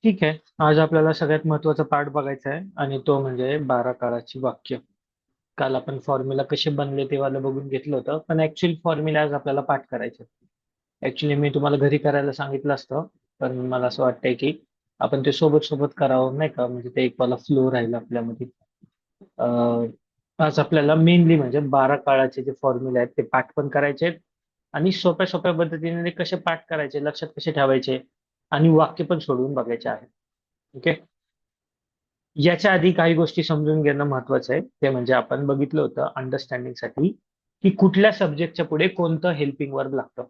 ठीक आहे. आज आपल्याला सगळ्यात महत्वाचा पार्ट बघायचा आहे आणि तो म्हणजे 12 काळाची वाक्य. काल आपण फॉर्म्युला कसे बनले ते वाला बघून घेतलं होतं, पण ऍक्च्युअल फॉर्म्युला आज आपल्याला पाठ करायचे. ऍक्च्युअली मी तुम्हाला घरी करायला सांगितलं असतं, पण मला असं वाटतंय की आपण ते सोबत सोबत करावं नाही का, म्हणजे ते एक वाला फ्लो राहील आपल्यामध्ये. अं, आज आपल्याला मेनली म्हणजे 12 काळाचे जे फॉर्म्युले आहेत ते पाठ पण करायचे आहेत आणि सोप्या सोप्या पद्धतीने ते कसे पाठ करायचे, लक्षात कसे ठेवायचे आणि वाक्य पण सोडवून बघायचे आहे. ओके. याच्या आधी काही गोष्टी समजून घेणं महत्वाचं आहे. ते म्हणजे आपण बघितलं होतं अंडरस्टँडिंगसाठी की कुठल्या सब्जेक्टच्या पुढे कोणतं हेल्पिंग वर्ब लागतं.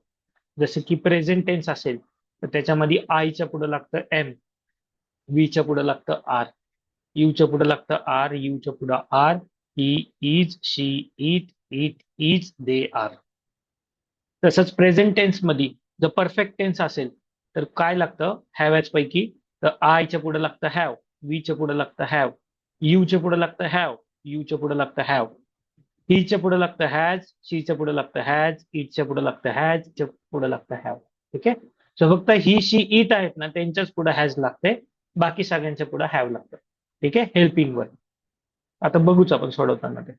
जसं की प्रेझेंट टेन्स असेल तर त्याच्यामध्ये आयच्या पुढे लागतं एम, वीच्या पुढे लागतं आर, यूच्या पुढे लागतं आर, यूच्या पुढे are, he, is, she, it is, they are. तसंच प्रेझेंट टेन्स मध्ये जर परफेक्ट टेन्स असेल तर काय लागतं हॅव पैकी, तर आयच्या पुढे लागतं हॅव, वीच्या पुढे लागतं हॅव, यूच्या पुढे लागतं हॅव, यूच्या पुढे लागतं हॅव, हीच्या पुढे लागतं हॅज, शीच्या पुढे लागतं हॅज, इटच्या पुढे लागतं हॅज, च्या पुढे लागतं हॅव. ठीक आहे. सो फक्त ही, शी, इट आहेत ना त्यांच्याच पुढे हॅज लागते, बाकी सगळ्यांच्या पुढे हॅव लागतं. ठीक आहे, हेल्पिंग वर. आता बघूच आपण सोडवताना ते.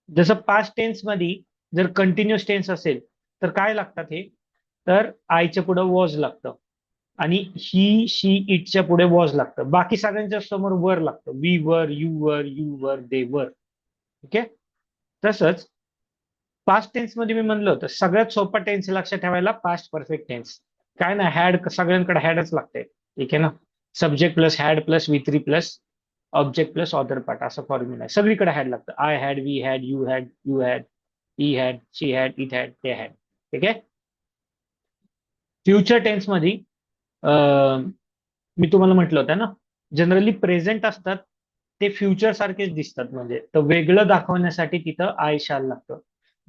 जसं पास्ट टेन्स मध्ये जर कंटिन्युअस टेन्स असेल तर काय लागतात हे, तर आयच्या पुढे वॉज लागतं आणि ही, शी, इटच्या पुढे वॉज लागतं, बाकी सगळ्यांच्या समोर वर लागतं, वी वर, यू वर, दे वर. ओके. तसंच पास्ट टेन्स मध्ये मी म्हणलं होतं सगळ्यात सोपा टेन्स लक्षात ठेवायला पास्ट परफेक्ट टेन्स. काय ना हॅड, सगळ्यांकडे हॅडच लागते. ठीक आहे ना. Subject plus had plus V three plus object plus other part असं फॉर्म्युला आहे. सगळीकडे हॅड लागतं. I had, we had, you had, he had, she had, it had, they had. ठीक आहे. फ्युचर टेन्स मध्ये मी तुम्हाला म्हटलं होतं ना, जनरली प्रेझेंट असतात ते फ्युचर सारखेच दिसतात, म्हणजे तर वेगळं दाखवण्यासाठी तिथं आय शाल लागतं.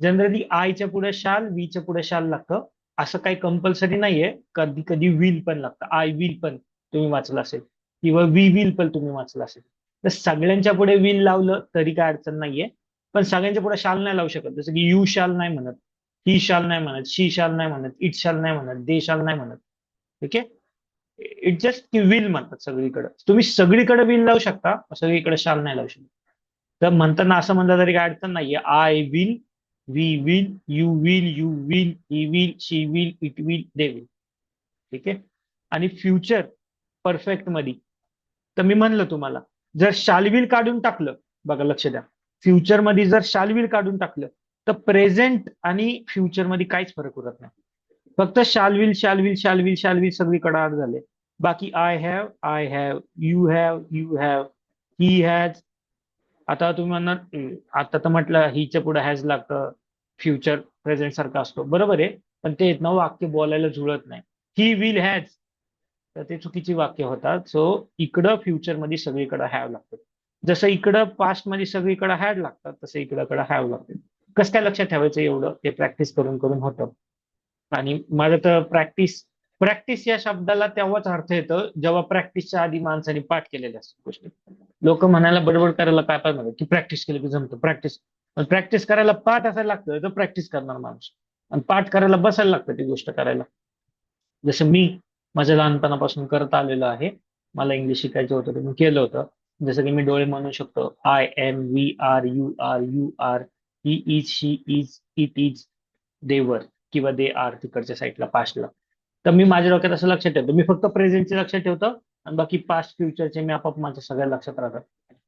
जनरली आयच्या पुढे शाल, वीच्या पुढे शाल लागतं. असं काही कंपल्सरी नाहीये, कधी कधी विल पण लागतं. आय विल पण तुम्ही वाचलं असेल किंवा वी विल पण तुम्ही वाचलं असेल. तर सगळ्यांच्या पुढे विल लावलं तरी काय अडचण नाहीये, पण सगळ्यांच्या पुढे शाल नाही लावू शकत. जसं की यू शाल नाही म्हणत, ही शाल नाही म्हणत, शी शाल नाही म्हणत, इट शाल नाही म्हणत, दे शाल नाही म्हणत. ठीक आहे. इट जस्ट की विल म्हणतात सगळीकडे. तुम्ही सगळीकडे विल लावू शकता, सगळीकडे शाल नाही लावू शकत. तर म्हणताना असं म्हणलं तरी काय अडचण नाहीये. I will, we will, you will, he will, she will, it will, they will. ठीक आहे. आणि फ्युचर परफेक्ट मध्ये तर मी म्हणलं तुम्हाला, जर शाल विल काढून टाकलं, बघा लक्ष द्या, फ्युचर मध्ये जर शाल विल काढून टाकलं तर प्रेझेंट आणि फ्युचर मध्ये काहीच फरक उरत नाही. फक्त शाल विल सगळीकडे आड झाले. बाकी I have, you have, he has. आता तुम्ही म्हणणार आता तर म्हटलं हिच्या पुढे हॅज लागतं, फ्युचर प्रेझेंट सारखं असतो, बरोबर आहे. पण ते ना वाक्य बोलायला जुळत नाही. ही विल हॅज, तर ते चुकीची वाक्य होतात. सो इकडं फ्युचर मध्ये सगळीकडे हॅव लागतं. जसं इकडं पास्ट मध्ये सगळीकडे हॅड लागतात, तसं इकडं हॅव लागतं. कसं काय लक्षात ठेवायचं एवढं, ते प्रॅक्टिस करून करून होतं. आणि माझं तर प्रॅक्टिस, प्रॅक्टिस या शब्दाला तेव्हाच अर्थ येतं जेव्हा प्रॅक्टिसच्या आधी माणसाने पाठ केलेल्या असतात गोष्टी. लोक म्हणायला बडबड करायला काय पण म्हणतात की प्रॅक्टिस केली की जमतं, प्रॅक्टिस. पण प्रॅक्टिस करायला पाठ असायला लागतं तर प्रॅक्टिस करणार माणूस. आणि पाठ करायला बसायला लागतं ती गोष्ट करायला. जसं मी माझ्या लहानपणापासून करत आलेलो आहे. मला इंग्लिश शिकायचं होतं तर मी केलं होतं. जसं की मी डोळे म्हणू शकतो, I am, we are, you are, he is, she is, it is, they are किंवा दे आर तिकडच्या साईडला पास्टला. तर मी माझ्या डोक्यात असं लक्षात ठेवतो, मी फक्त प्रेझेंटचे लक्षात ठेवतो आणि बाकी पास्ट फ्युचरचे मी आपाप माझ्या सगळ्या लक्षात राहतात.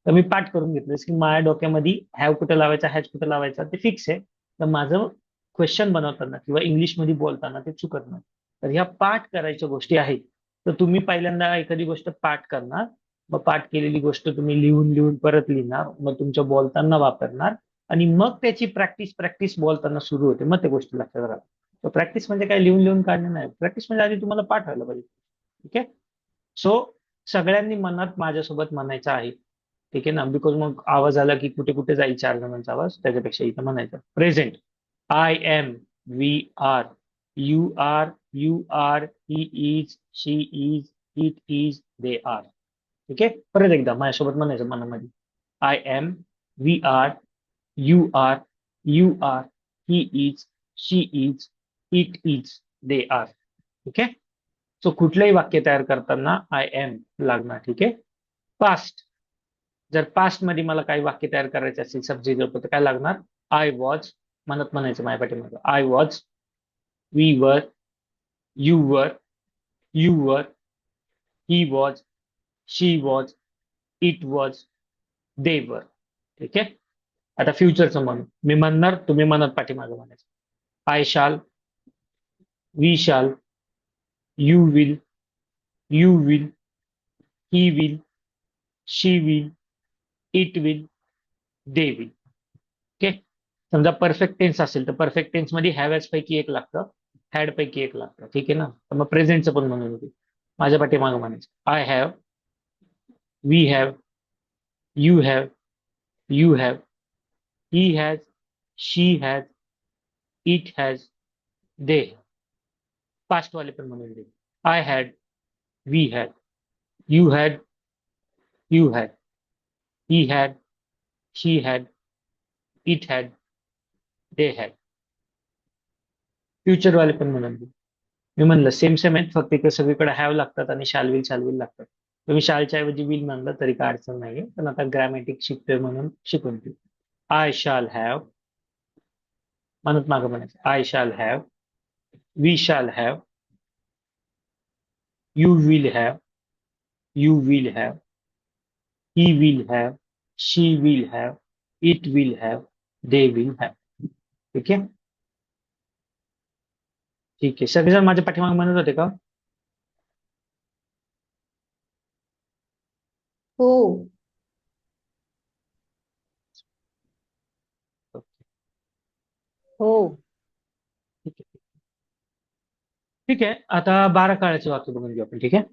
तर मी पाठ करून घेतलं की माझ्या डोक्यामध्ये हॅव कुठं लावायचा, हॅज कुठं लावायचा ते फिक्स आहे. तर माझं क्वेश्चन बनवताना किंवा इंग्लिशमध्ये बोलताना ते चुकत नाही. तर ह्या पाठ करायच्या गोष्टी आहेत. तर तुम्ही पहिल्यांदा एखादी गोष्ट पाठ करणार, मग पाठ केलेली गोष्ट तुम्ही लिहून लिहून परत लिहिणार, मग तुमच्या बोलताना वापरणार आणि मग त्याची प्रॅक्टिस प्रॅक्टिस बोलताना सुरू होते, मग त्या गोष्टी लक्षात राहतात. प्रॅक्टिस म्हणजे काय लिहून लिहून काढणे नाही, प्रॅक्टिस म्हणजे आधी तुम्हाला पाठ व्हायला पाहिजे. ठीक आहे. सो सगळ्यांनी मनात माझ्यासोबत म्हणायचं आहे. ठीक आहे ना, बिकॉज मग आवाज आला की कुठे कुठे जाईल चार जणांचा आवाज, त्याच्यापेक्षा इथं म्हणायचं present. I am, we are, you are, he is, she is, it is, they are. ठीक आहे. परत एकदा माझ्यासोबत म्हणायचं मनामध्ये. I am, we are, are, you are, he is, she is, it is, they are. Okay. So कुठलंही वाक्य तयार करताना आय एम लागणार. ठीक आहे. पास्ट, जर पास्ट मध्ये मला काही वाक्य तयार करायचे असेल सब्जेक्ट तर काय लागणार, आय वॉज. म्हणत म्हणायचं माझ्या पाठीमागं, I was, we were, you were, you were, he was, she was, it was, they were. ठीक आहे. आता फ्युचरचं म्हणून मी म्हणणार, तुम्ही म्हणत पाठीमागं म्हणायचं. I shall, we shall, you will, you will, he will, she will, it will, they will. Okay. समजा परफेक्ट टेन्स असेल तर परफेक्ट टेन्स मध्ये हॅव एज पैकी एक लागतं, हॅड पैकी एक लागतं. ठीक आहे ना. तर मग प्रेझेंटचं पण म्हणून होती माझ्या पाठीमागं म्हणायचं. I have, we have, you have, you have, he has, she has, it has, they. Past वाले पण म्हणून दे. I had, we had, you had, you had, he had, she had, it had, they had. Future वाले पण म्हणून दे. मी म्हणलं same same आहेत, फक्त इकडे सगळीकडे हॅव लागतात आणि शाल विल लागतात. तुम्ही शालच्या ऐवजी विल म्हणलं तरी काय अडचण नाहीये, पण आता ग्रॅमॅटिक शिकतोय म्हणून शिकून घेऊ. आय शाल हॅव, म्हणत मागं म्हणायचं I shall have, we shall have, you will have, you will have, he will have, she will have, it will have, they will have. ठीक आहे. ठीक आहे. सगळेजण माझ्या पाठीमागे म्हणत होते का? हो. हो. ठीक आहे. ठीक आहे. आता 12 काळाचे वाक्य बघून घेऊ आपण. ठीक आहे.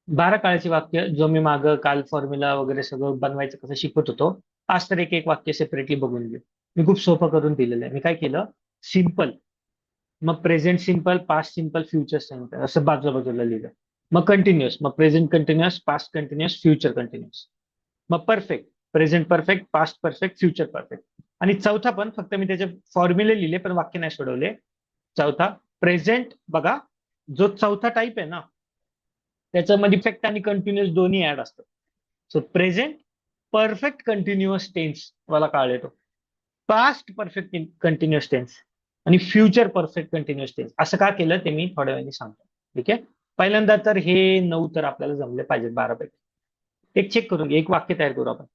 12 काळाचे वाक्य जो मी मागं काल फॉर्म्युला वगैरे सगळं बनवायचं कसं शिकवत होतो, आज तर एक एक वाक्य सेपरेटली बघून घेऊ. मी खूप सोपं करून दिलेलं आहे. मी काय केलं, सिम्पल, मग present simple, past simple, future simple असं बाजूला लिहिलं. मग कंटिन्युअस, मग present continuous, past continuous, future continuous. मग perfect, present perfect, past perfect, future perfect. आणि चौथा पण फक्त मी त्याचे फॉर्म्युले लिहिले पण वाक्य नाही सोडवले. चौथा प्रेझेंट बघा, जो चौथा टाईप आहे ना त्याच्यामध्ये इफेक्ट आणि कंटिन्युअस दोन्ही ऍड असतात. So present perfect continuous tense मला काळ येतो, पास्ट परफेक्ट कंटिन्युअस टेन्स आणि फ्युचर परफेक्ट कंटिन्युअस टेन्स. असं का केलं ते मी थोड्या वेळाने सांगतो. ठीक आहे. पहिल्यांदा तर हे 9 तर आपल्याला जमले पाहिजेत 12 पैकी. एक चेक करून घे, एक वाक्य तयार करू आपण.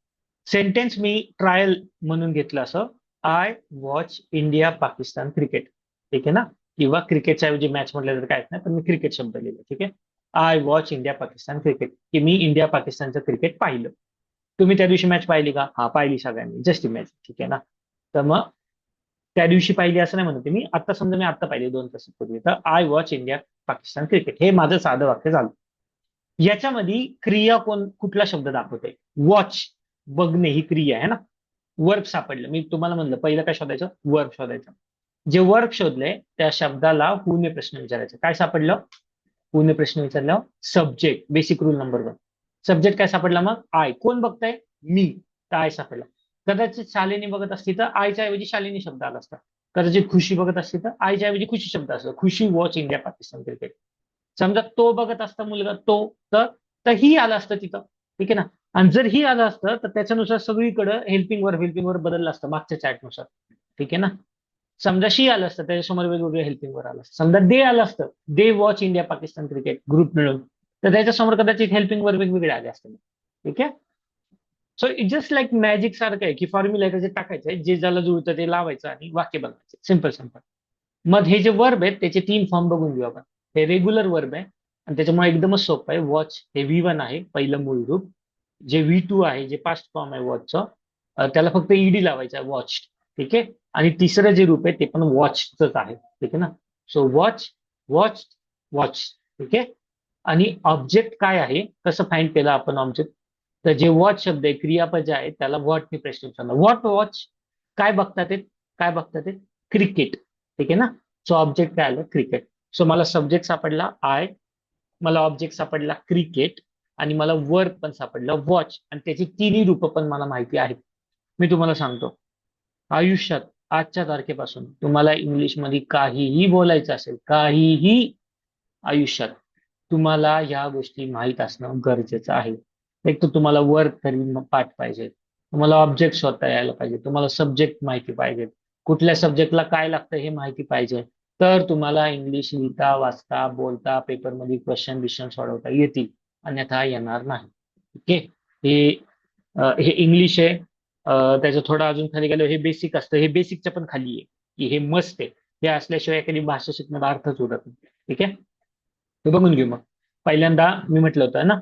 सेंटेन्स मी ट्रायल म्हणून घेतलं असं, I watch India Pakistan cricket. ठीक आहे ना. किंवा क्रिकेटच्या ऐवजी मॅच म्हटलं तर काय नाही, पण मी क्रिकेट शब्द लिहिलो. ठीक आहे. I watch India Pakistan cricket, की मी इंडिया पाकिस्तानचं क्रिकेट पाहिलं. तुम्ही त्या दिवशी मॅच पाहिली का? हा पाहिली सगळ्यांनी, जस्ट मॅच. ठीक आहे ना. तर मग त्या दिवशी पाहिली असं नाही म्हणते मी, आता समजा मी आता पाहिली 2 तासापूर्वी, तर I watch India Pakistan cricket हे माझं साधं वाक्य झालं. याच्यामध्ये क्रिया कुठला शब्द दाखवते? वॉच, बघणे ही क्रिया आहे ना. वर्ब सापडलं, मी तुम्हाला म्हणलं पहिलं काय शोधायचं, वर्ब शोधायचं. जे वर्ब शोधले त्या शब्दाला हु ने प्रश्न विचारायचा. काय सापडलं? हु ने प्रश्न विचारल्यावर subject, basic rule number 1. Subject काय सापडला मग? आय. कोण बघताय? मी. तर आय सापडला. कदाचित शालिनी बघत असती तर आयच्या ऐवजी शालिनी शब्द आला असता. कदाचित खुशी बघत असती तर आयच्या ऐवजी खुशी शब्द असतो. खुशी वॉच इंडिया पाकिस्तान क्रिकेट. समजा तो बघत असता मुलगा, तो तर तर ही आलं असतं तिथं. ठीक आहे ना. आणि जर ही आलं असतं तर त्याच्यानुसार सगळीकडे हेल्पिंग वर बदललं असतं मागच्या चॅटनुसार. ठीक आहे ना. समजा शी आलं असतं त्याच्यासमोर वेगवेगळे हेल्पिंग वर आलं असतं. समजा दे आलं असतं, they watch India Pakistan cricket group मिळून, तर त्याच्यासमोर कदाचित हेल्पिंग वर वेगवेगळे आले असते. ठीक आहे. So it just like magic सारखं आहे की फॉर्म्युला आहे त्याचे टाकायचं, जे ज्याला जुळतं ते लावायचं आणि वाक्य बनवायचे. Simple simple. मग हे जे वर्ब आहेत त्याचे 3 फॉर्म बघून घेऊ आपण. हे रेग्युलर वर्ब आहे आणि त्याच्यामुळे एकदमच सोपं आहे. वॉच हे V1 आहे पहिलं मूळ रूप. जे V2 आहे, जे पास्ट फॉर्म आहे वॉचचं, त्याला फक्त ईडी लावायचं आहे, वॉच. ठीक आहे. आणि तिसरं जे रूप आहे ते पण वॉचच आहे. ठीक आहे ना. So watch, watch, watch. ठीक आहे. आणि ऑब्जेक्ट काय आहे, कसं फाइंड केलं आपण ऑब्जेक्ट? तर जे वॉच शब्द आहे, क्रियापद जे आहे त्याला व्हॉटने प्रश्न विचारला. What watch? काय बघतात ते? काय बघतात ते? क्रिकेट. ठीक आहे ना. सो ऑब्जेक्ट काय आलं? क्रिकेट. सो मला सब्जेक्ट सापडला आय, मला ऑब्जेक्ट सापडला क्रिकेट, आणि मला वर्ब पण सापडलं वॉच, आणि त्याची तिन्ही रूप पण मला माहिती आहेत. मी तुम्हाला सांगतो, आयुष्यात आजच्या तारखेपासून तुम्हाला इंग्लिशमध्ये काहीही बोलायचं असेल, काहीही आयुष्यात, तुम्हाला ह्या गोष्टी माहीत असणं गरजेचं आहे. एक तर तुम्हाला वर्क तरी पाठ पाहिजे, तुम्हाला ऑब्जेक्ट शोधता यायला पाहिजे, तुम्हाला सब्जेक्ट माहिती पाहिजे, कुठल्या सब्जेक्टला काय लागतं हे माहिती पाहिजे, तर तुम्हाला इंग्लिश लिहिता वाचता बोलता पेपरमध्ये क्वेश्चन बिश्चन सोडवता येतील, अन्यथा येणार नाही. ओके. हे हे इंग्लिश आहे. त्याचं थोडं अजून खाली गेलं हे बेसिक असतं, हे बेसिकच्या पण खाली आहे की हे मस्त आहे. हे असल्याशिवाय एखादी भाषा शिकण्याचा अर्थच उरत नाही. ठीक आहे. ते बघून घेऊ मग. पहिल्यांदा मी म्हटलं होतं ना,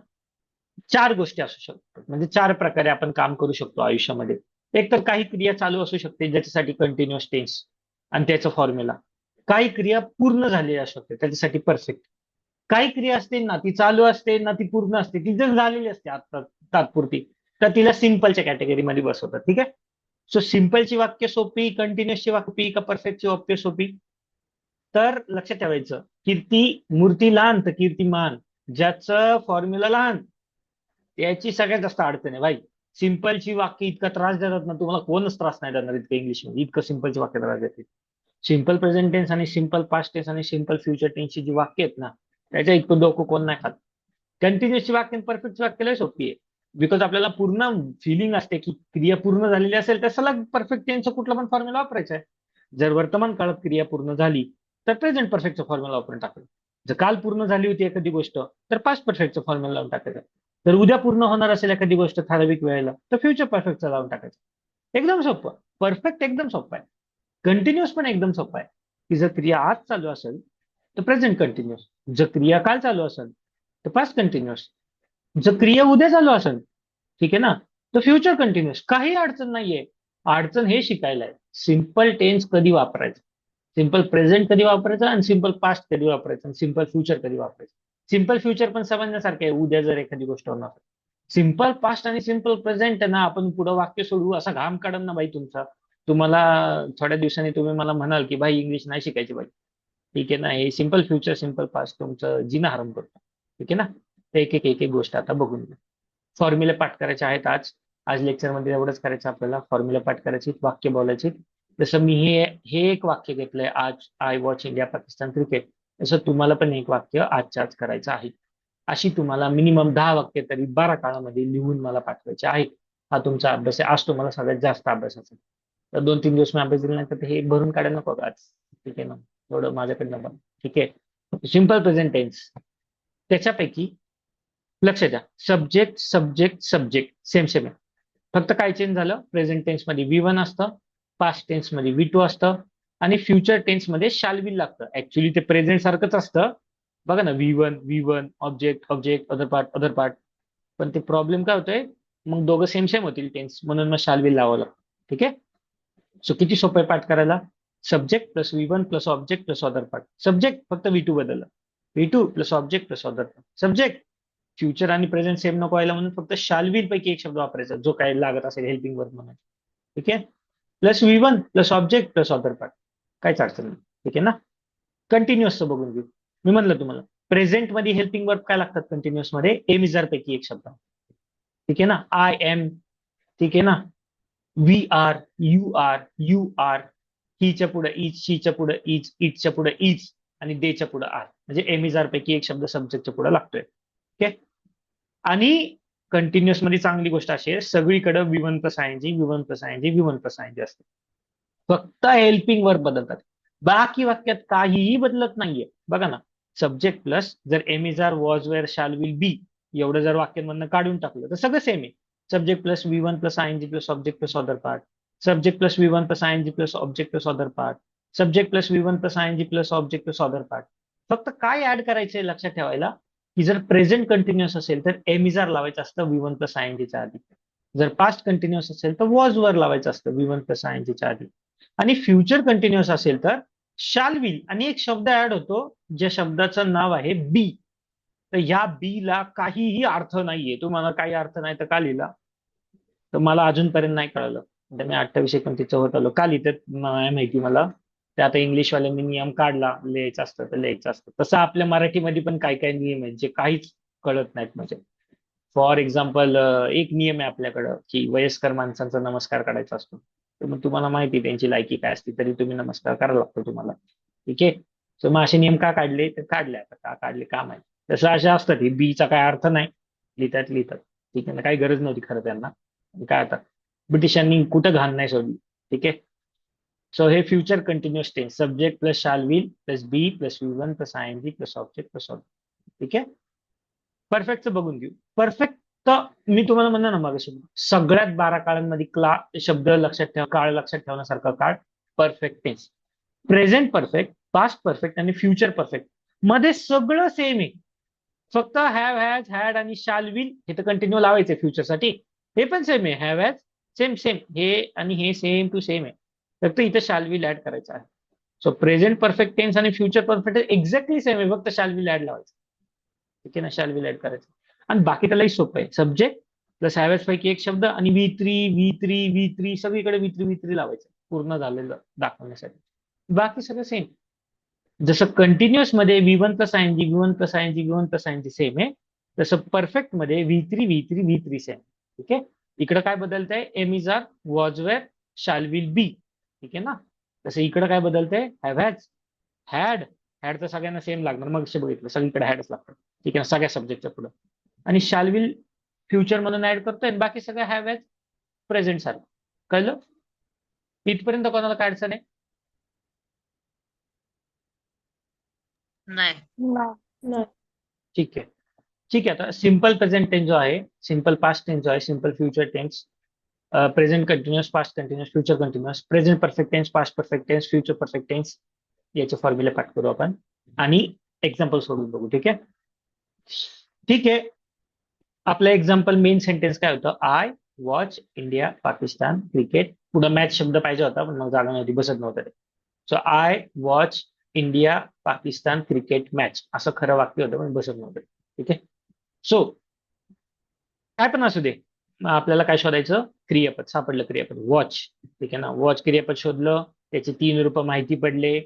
चार गोष्टी असू शकतात, म्हणजे चार प्रकारे आपण काम करू शकतो आयुष्यामध्ये. एक तर काही क्रिया चालू असू शकते ज्याच्यासाठी कंटिन्युअस टेन्स आणि त्याचं फॉर्म्युला. काही क्रिया पूर्ण झालेली असू शकते त्याच्यासाठी परफेक्ट. काही क्रिया असते ना ती चालू असते ना ती पूर्ण असते, ती जर झालेली असते आता तात्पुरती, तर तिला सिंपलच्या कॅटेगरीमध्ये बसवतात. ठीक आहे. सो सिंपलची वाक्य सोपी, कंटिन्युअसची वाक्य सोपी का परफेक्टची वाक्य सोपी? तर लक्षात ठेवायचं, कीर्ती मूर्ती लहान तर कीर्तिमान, ज्याचं फॉर्म्युला लहान याची सगळ्यात जास्त अडचण आहे भाई. सिंपलची वाक्य इतका त्रास देतात ना, तुम्हाला कोणच त्रास नाही देणार इतकं इंग्लिशमध्ये, इतकं सिंपलची वाक्य त्रास देते. सिंपल प्रेझेंट टेन्स आणि सिंपल पास्ट टेन्स आणि सिंपल फ्युचर टेन्सची जी वाक्य आहेत ना, त्याच्या इतकं डोकं कोण नाही खात. कंटिन्युअसची वाक्य परफेक्टची वाक्य लय सोपी आहे. बिकॉज आपल्याला पूर्ण फिलिंग असते की क्रिया पूर्ण झालेली असेल तर सलग परफेक्ट टेन्सचा कुठला पण फॉर्म्युला वापरायचा आहे. जर वर्तमान काळात क्रिया पूर्ण झाली तर प्रेझेंट परफेक्टचा फॉर्म्युला वापरून टाकायचा. जर काल पूर्ण झाली होती एखादी गोष्ट तर पास्ट परफेक्टचा फॉर्म्युला लावून टाकायचा. जर उद्या पूर्ण होणार असेल एखादी गोष्ट ठराविक वेळेला तर फ्युचर परफेक्टचा लावून टाकायचं. एकदम सोपं. परफेक्ट एकदम सोपं आहे. कंटिन्युअस पण एकदम सोपं आहे, की जर क्रिया आज चालू असेल तर प्रेझेंट कंटिन्युअस, जर क्रिया काल चालू असेल तर पास्ट कंटिन्युअस, जर क्रिया उद्या चालू असेल, ठीक आहे ना, तर फ्युचर कंटिन्युअस. काही अडचण नाहीये. अडचण हे शिकायला आहे सिंपल टेन्स कधी वापरायचं, सिंपल प्रेझेंट कधी वापरायचं आणि सिंपल पास्ट कधी वापरायचं आणि सिंपल फ्युचर कधी वापरायचं. सिंपल फ्युचर पण समजण्यासारखं आहे, उद्या जर एखादी गोष्ट होणार. सिंपल पास्ट आणि सिंपल प्रेझेंट ना आपण पुढे वाक्य सोडवू असा घाम काढन ना बाई तुमचा. तुम्हाला थोड्या दिवसांनी तुम्ही मला म्हणाल की भाई इंग्लिश नाही शिकायची बाई. ठीक आहे ना, हे सिंपल फ्युचर सिंपल पास्ट तुमचं जिना हराम करतो. ठीक आहे ना. तर एक एक गोष्ट आता बघून घ्या. फॉर्म्युले पाठ करायचे आहेत आज. आज लेक्चरमध्ये एवढंच करायचं आपल्याला, फॉर्म्युला पाठ करायची, वाक्य बोलायची. जसं मी हे हे एक वाक्य घेतलंय आज, I watch India Pakistan cricket, तसं तुम्हाला पण एक वाक्य आजच्या आज करायचं आहे. अशी तुम्हाला मिनिमम 10 वाक्य तरी 12 काळामध्ये लिहून मला पाठवायचे आहेत. हा तुमचा अभ्यास आहे. आज तुम्हाला सगळ्यात जास्त अभ्यासाचा. तर 2-3 दिवस मी अभ्यास दिला नाही तर हे भरून काढायला नको का आज. ठीक आहे ना. थोडं माझ्याकडनं पण. ठीक आहे. सिंपल प्रेझेंट टेन्स त्याच्यापैकी लक्ष द्या, subject subject subject same same आहे. फक्त काय चेंज झालं, प्रेझेंट टेन्स मध्ये व्ही वन असतं, पास्ट टेन्स मध्ये व्ही टू असतं आणि फ्युचर टेन्स मध्ये शाल विल लागतं. ऍक्च्युली ते प्रेझेंट सारखंच असतं. बघा ना, V one object object other part. पण ते प्रॉब्लेम काय होतोय, मग दोघं सेम सेम होतील टेन्स, म्हणून मग शाल विल लावावं लागतं. ठीक आहे. सो किती सोपं आहे पाठ करायला. Subject plus V one plus object plus other part. Subject फक्त व्ही टू बदललं, V two plus object plus other part. Subject future आणि प्रेझेंट सेम नको व्हायला म्हणून फक्त शाल विल पैकी एक शब्द वापरायचा जो काय लागत असेल हेल्पिंग वर्ब म्हणून. ठीक आहे. Plus V one plus object plus other part. काहीच अडचण नाही. ठीक आहे ना. कंटिन्युअसचं बघून घेऊ. मी म्हणलं तुम्हाला प्रेझेंट मध्ये हेल्पिंग वर्ब काय लागतात कंटिन्युअस मध्ये, एम इज आर पैकी एक शब्द. ठीक आहे ना. I am. ठीक आहे ना. वी आर, यू आर, हीच्या पुढे इज, शीच्या पुढे इज, इटच्या पुढे इज आणि देच्या पुढे आर. म्हणजे एम इज आर पैकी एक शब्द सब्जेक्टच्या पुढे लागतोय. ओके. आणि कंटिन्युअस मध्ये चांगली गोष्ट अशी आहे, सगळीकडे V one plus I N G, V one plus I N G, V one plus I N G असते. फक्त हेल्पिंग वर्ब बदलतात. बाकी वाक्यात काहीही बदलत नाहीये. बघा ना, सब्जेक्ट प्लस जर am is are was were shall will be एवढं जर वाक्यांमधनं काढून टाकलं तर सगळं सेम आहे. Subject plus V one plus I N G plus object plus other part. Subject plus V one plus I N G plus object plus other part. Subject plus V one plus I N G plus object plus other part. फक्त काय add करायचंय लक्षात ठेवायला, की जर present continuous असेल तर M is are लावायचं असतं V one plus I N जीच्या आधी. जर पास्ट कंटिन्युअस असेल तर वॉज वर लावायचं असतं V one plus I N जीच्या आधी. आणि फ्युचर कंटिन्युअस असेल तर शाल विल आणि एक शब्द ऍड होतो ज्या शब्दाचं नाव आहे बी. तर या बी ला काहीही अर्थ नाहीये. तुम्हाला काही अर्थ नाही तर का लिहिला, तर मला अजूनपर्यंत नाही कळलं. तर मी 28-29 होत आलो का लिहितात नाही माहिती मला. ते आता इंग्लिशवाल्यांनी नियम काढला, लिहायचं असतं तर लिहायचं असतं. तसं आपल्या मराठीमध्ये पण काही काही नियम आहेत जे काहीच कळत नाहीत. म्हणजे फॉर एक्झाम्पल एक नियम आहे आपल्याकडं की वयस्कर माणसांचा नमस्कार करायचा असतो. तर मग तुम्हाला माहिती आहे त्यांची लायकी काय असते तरी तुम्ही नमस्कार करायला लागतो तुम्हाला. ठीक आहे. सो मग असे नियम का काढले तर काढले, आता का काढले का माहिती. तसं अशा असतात ही बीचा काय अर्थ नाही, लिहितात लिहितात. ठीक आहे ना, काही गरज नव्हती खरं त्यांना. काय आता ब्रिटिशांनी कुठं घाण नाही सोडली. ठीक आहे. सो हे future continuous tense, subject plus shall will plus be plus V one plus I N G plus object plus object. ठीक आहे. परफेक्टचं बघून घेऊ. परफेक्ट तर मी तुम्हाला म्हणलं ना मग सगळ्यात 12 काळांमध्ये शब्द लक्षात ठेवा, काळ लक्षात ठेवण्यासारखा काळ perfect tense. Present perfect, past perfect आणि फ्युचर परफेक्ट मध्ये सगळं सेम आहे. फक्त हॅव, हॅज, हॅड आणि शाल विल हे तर कंटिन्यू लावायचे फ्युचरसाठी. हे पण सेम आहे, हॅव हॅज सेम सेम, हे आणि हे सेम टू सेम आहे. फक्त इथं शाल विल ऍड करायचं आहे. सो प्रेझेंट परफेक्ट टेन्स आणि फ्युचर परफेक्ट एक्झॅक्टली सेम आहे, फक्त शाल विल ऍड लावायचं. ठीक आहे ना, शाल विल ऍड करायचं. आणि बाकी त्यालाही सोपं आहे, सब्जेक्ट प्लस हॅवेज पैकी एक शब्द आणि व्ही थ्री सगळीकडे व्ही थ्री लावायचं पूर्ण झालेलं दाखवण्यासाठी. बाकी सगळं सेम. जसं कंटिन्युअस मध्ये V1 plus I N G, V1 plus I N G, V1 plus I N G same आहे, तसं परफेक्ट मध्ये V3 सेम. ठीक आहे. इकडे काय बदलतंय, am is are, was were, shall will be. ठीक आहे ना. तसं इकडे काय बदलतंय, हॅव हॅज, हॅड, हॅड तर सगळ्यांना सेम लागणार, मग बघितलं सगळीकडे हॅडच लागतं. ठीक आहे ना, सगळ्या सब्जेक्टच्या पुढे. आणि शाल विल फ्युचर म्हणून ऍड करतोय, बाकी सगळं हॅव हॅज प्रेझेंट सारखं. कळलं इथपर्यंत? कोणाला काय अडचण आहे? नाही. नाही. ठीक आहे. ठीक आहे. आता सिंपल प्रेझेंट टेन्स जो आहे, सिंपल पास्ट टेन्स जो आहे, simple future tense, present continuous, past continuous, future continuous, present perfect tense, past perfect tense, future perfect tense, याचे फॉर्म्युले पाठ करू आपण आणि एक्झाम्पल सोडून बघू. ठीक आहे. ठीक आहे. आपलं एक्झाम्पल मेन सेंटेन्स काय होतं, I watch India Pakistan cricket. पुढे मॅच शब्द पाहिजे होता पण मग जागा नव्हती, बसत नव्हतं ते. So I watch India Pakistan cricket match असं खरं वाक्य होतं पण बसत नव्हतं. ठीक आहे. सो काय पण असू दे, मग आपल्याला काय शोधायचं, क्रियापद. सापडलं क्रियापद वॉच. ठीक आहे ना, वॉच क्रियापद शोधलं, त्याचे 3 रूप माहिती पडले.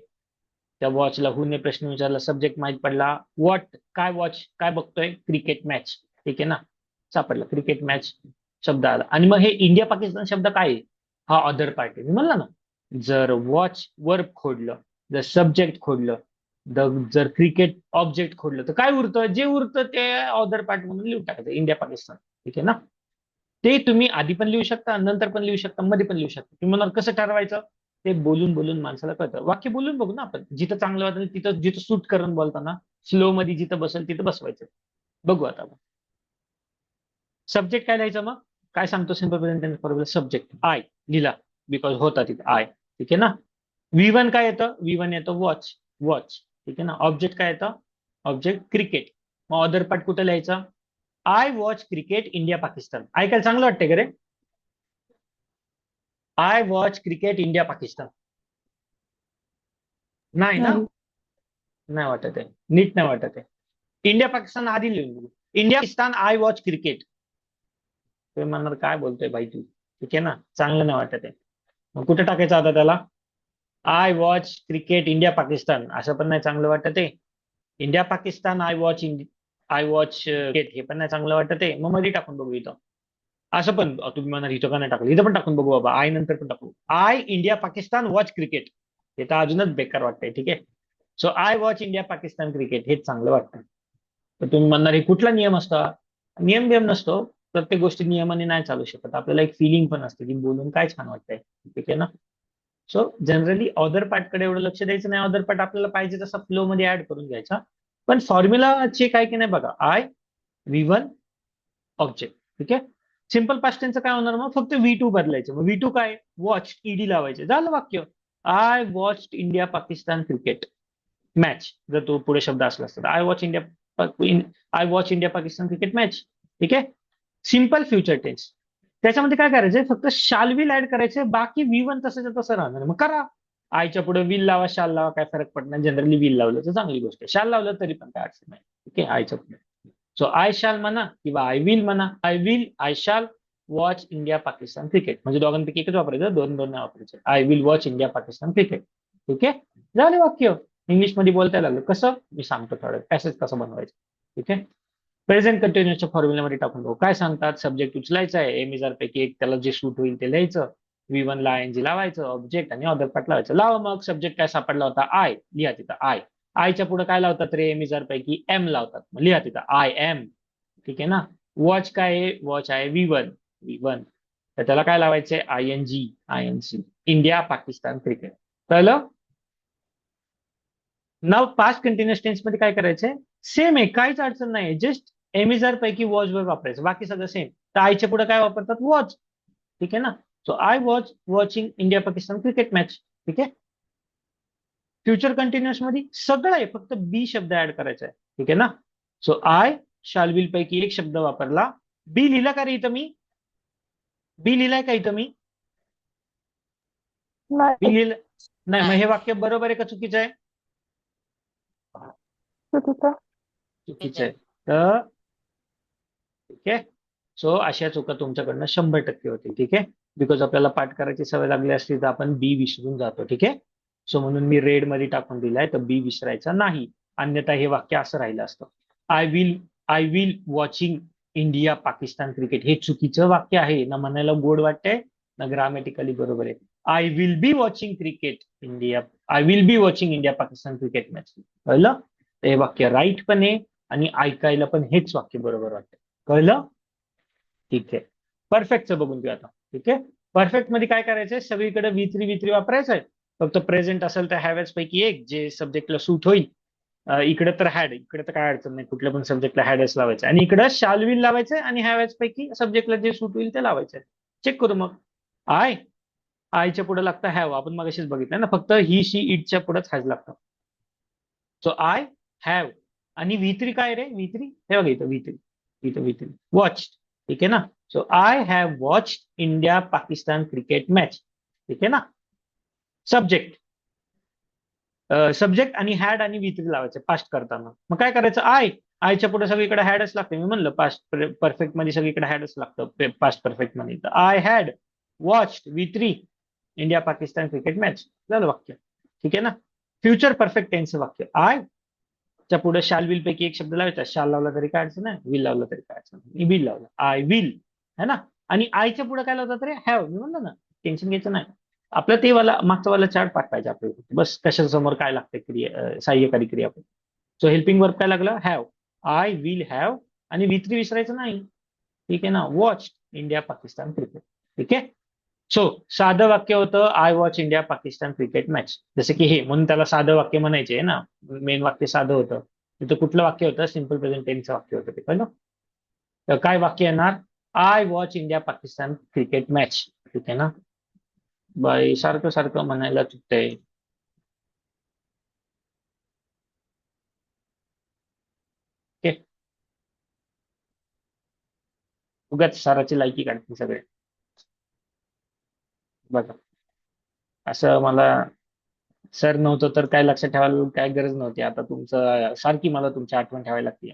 त्या वॉचला हुने प्रश्न विचारला, सब्जेक्ट माहित पडला. व्हॉट काय, वॉच काय बघतोय, क्रिकेट मॅच. ठीक आहे ना, सापडलं क्रिकेट मॅच शब्द आला. आणि मग हे इंडिया पाकिस्तान शब्द काय आहे, हा अदर पार्ट आहे. मी म्हणलं ना, जर वॉच वर्ब खोडलं, जर सब्जेक्ट खोडलं, जर क्रिकेट ऑब्जेक्ट खोडलं, तर काय उरतं, जे उरतं ते अदर पार्ट म्हणून लिहून टाकायचं, इंडिया पाकिस्तान. ठीक आहे ना. ते तुम्ही आधी पण लिहू शकता, नंतर पण लिहू शकता, मध्ये पण लिहू शकता. तुम्ही मला कसं ठरवायचं, ते बोलून बोलून माणसाला कळतं. वाक्य बोलून बघू ना आपण, जिथं चांगलं वाटेल तिथं, जिथं सूट करून बोलताना स्लो मध्ये जिथं बसेल तिथं बसवायचं. बघू आता आपण. सब्जेक्ट काय लिहायचं मग, काय सांगतो simple present formula, subject I लिहिला, बिकॉज होता तिथे आय. ठीक आहे ना. V1 काय येतं, V1 येतं वॉच, वॉच. ठीक आहे ना. ऑब्जेक्ट काय येतं, ऑब्जेक्ट क्रिकेट. मग अदर पार्ट कुठं लिहायचं, I watch cricket India Pakistan. ऐकायला चांगलं वाटतंय का रे, I watch cricket India Pakistan? नाही ना, नाही. नाही वाटत आहे, नीट नाही वाटत आहे. इंडिया पाकिस्तान आधी लिहून बघू. India Pakistan I watch cricket. तुम्ही म्हणणार काय बोलतोय भाई तू. ठीक आहे ना, चांगलं नाही वाटत आहे. मग कुठे टाकायचं आता त्याला, I watch cricket India Pakistan असं पण नाही चांगलं वाटत आहे. India Pakistan I watch cricket हे पण नाही चांगलं वाटत आहे. मग मध्ये टाकून बघू इथं. असं पण तुम्ही म्हणा इथं का नाही टाकलं, इथं पण टाकून बघू बाबा, आय नंतर पण टाकू, I India Pakistan watch cricket. हे तर अजूनच बेकार वाटतंय. ठीक आहे. So I watch India Pakistan cricket हेच चांगलं वाटतं. तर तुम्ही म्हणणार हे कुठला नियम असतो, नियम बियम नसतो. प्रत्येक गोष्टी नियमाने नाही चालू शकत, आपल्याला एक फिलिंग पण असते की बोलून काय छान वाटतंय. ठीक आहे ना. सो जनरली ऑदर पार्टकडे एवढं लक्ष द्यायचं नाही, ऑदर पार्ट आपल्याला पाहिजे तसा फ्लो मध्ये ऍड करून घ्यायचा. पण फॉर्म्युला चेक आहे की नाही बघा, आय V1 ऑब्जेक्ट. ठीक आहे. सिंपल पास्ट टेन्सचं काय होणार, मग फक्त V2 बदलायचं. मग V2 काय, वॉच ईडी लावायचे, झालं वाक्य. I watch India Pakistan cricket match. जर तो पुढे शब्द असला असता, I watch India Pakistan cricket match. ठीक आहे. सिंपल फ्युचर टेन्स, त्याच्यामध्ये काय करायचंय, फक्त शाल विल ऍड करायचे, बाकी V1 तसंच तसं राहणार. मग करा, आयच्या पुढे विल लावा, शाल लावा, काय फरक पडणार. जनरली विल लावलं तर चांगली गोष्ट आहे, शाल लावलं तरी पण काय अडचण नाही. ठीक आहे, आयच्या पुढे. सो आय शाल म्हणा किंवा आय विल म्हणा, आय शाल वॉच इंडिया पाकिस्तान क्रिकेट, म्हणजे दोघांपैकी एकच वापरायचं, दोन दोन नाही वापरायचे. I will watch India Pakistan cricket. ठीक आहे, झाले वाक्य. इंग्लिश मध्ये बोलता लागलं कसं, मी सांगतो थोडं पॅसेज कसं बनवायचं. ठीक आहे. प्रेझेंट कंटिन्युअसच्या फॉर्म्युल्यामध्ये टाकून बघू. काय सांगतात, सब्जेक्ट उचलायचा आहे, एमिजार पैकी एक, त्याला जे सूट होईल ते लिहायचं. V1 ला ING लावायचं, ऑब्जेक्ट आणि ऑदर पार्ट लावायचं. लावा मग. सब्जेक्ट काय सापडला होता, आय लिहा तिथं आय. आयच्या पुढे काय लावतात रे एमिजार पैकी एम लावतात. मग लिहा तिथं आय एम. ठीक आहे ना. वॉच काय आहे, वॉच आहे V1. तर त्याला काय लावायचंय ING इंडिया पाकिस्तान क्रिकेट. कळलं. नाव पास्ट कंटिन्युअस टेन्स मध्ये काय करायचंय, सेम आहे, काहीच अडचण नाही, जस्ट एमिजार पैकी वॉच वर वापरायचं, बाकी सगळं सेम. तर आयच्या पुढे काय वापरतात, वॉच. ठीक आहे ना. So I watching India Pakistan cricket match. ठीक आहे. फ्युचर कंटिन्युअस मध्ये सगळं आहे, फक्त बी शब्द ऍड करायचा आहे. ठीक आहे ना. सो आय शाल विल पैकी एक शब्द वापरला. बी लिहिला का रे इथं मी, बी लिहिलाय का इथं मी, बी नाही लिहिलं नाही. मग नाही हे वाक्य बरोबर आहे का चुकीचं आहे, चुकीचं. ठीक चुकीचं आहे. आहे. तर ठीक आहे. सो अशा चुका तुमच्याकडनं 100% होतील. ठीक आहे. बिकॉज आपल्याला पाठ करायची सवय लागली असली तर आपण बी विसरून जातो. ठीक आहे. सो म्हणून मी रेड मध्ये टाकून दिलाय, तर बी विसरायचा नाही, अन्यथा हे वाक्य असं राहिलं असतं. I will I will watching India Pakistan cricket. हे चुकीचं वाक्य आहे ना, म्हणायला गोड वाटतंय ना ग्रामॅटिकली बरोबर आहे. I will be watching cricket India I will be watching India Pakistan cricket match. कळलं. हे वाक्य राईट पण आहे आणि ऐकायला पण हेच वाक्य बरोबर वाटतं. कळलं. ठीक आहे. परफेक्टचं बघून घेऊ आता. ठीक आहे. परफेक्ट मध्ये काय करायचंय, सगळीकडे V3 वापरायचंय. फक्त प्रेझेंट असेल तर हॅवॅच पैकी एक जे सब्जेक्टला सूट होईल. इकडे तर हॅड, इकडे तर काय अडचण नाही, कुठल्या पण सब्जेक्टला हॅडच लावायचं आणि इकडे शाल विल लावायचंय आणि हॅवॅच पैकी सब्जेक्टला जे सूट होईल ते लावायचंय. चेक करू मग. आय आयच्या पुढे लागतं हॅव, आपण मगाशीच बघितलं ना, फक्त ही शी इटच्या पुढेच हॅज लागतं. सो आय हॅव आणि V3 काय रे, V3 हे बघा इथं V3 वॉच. ठीक आहे ना. So I have watch India Pakistan cricket match. ठीक आहे ना. सब्जेक्ट सब्जेक्ट आणि हॅड आणि V3 लावायचे पास्ट करताना. मग काय करायचं, आयच्या पुढे सगळीकडे हॅडच लागते. मी म्हणलं पास्ट परफेक्ट मध्ये सगळीकडे हॅडच लागतं पास्ट परफेक्ट मध्ये. तर I had watch V3 India Pakistan cricket match. झालं वाक्य. ठीक आहे ना. फ्युचर परफेक्ट टेन्स वाक्य. आय च्या पुढे शाल विल पैकी एक शब्द लावायचा. शाल लावला तरी काय अडचण नाही, विल लावला तरी काय अडचण नाही. मी विल लावला, आय विल है ना. आणि आयच्या पुढे काय लावतात रे, हॅव. मी म्हणलं ना, टेन्शन घ्यायचं नाही. आपलं ते वाला मागचा वाला चार्ट पाठ पाहिजे आपल्याला, बस कशा समोर काय लागतं क्रिया, सहाय्यकारी क्रिया. सो हेल्पिंग वर्ब काय लागलं, हॅव. आय विल हॅव आणि V3 विसरायचं नाही. ठीक आहे ना. Watch India Pakistan cricket. ठीक आहे. सो साधं वाक्य होतं I watch India Pakistan cricket match, जसं की हे, म्हणून त्याला साधं वाक्य म्हणायचे आहे ना. मेन वाक्य साधं होतं. तिथं कुठलं वाक्य होतं, सिम्पल प्रेझेंट टेन्सचं वाक्य होतं ते. कळलं. तर काय वाक्य येणार, I watch India Pakistan cricket match. ठीक आहे ना. बाई सारखं सारखं म्हणायला चुकतंय. ओके. उगाच सराची लायकी काढते सगळे. बघा असं मला सर नव्हतं तर काय लक्षात ठेवायला काय गरज नव्हती. आता तुमचं सारखी मला तुमची आठवण ठेवायला लागते.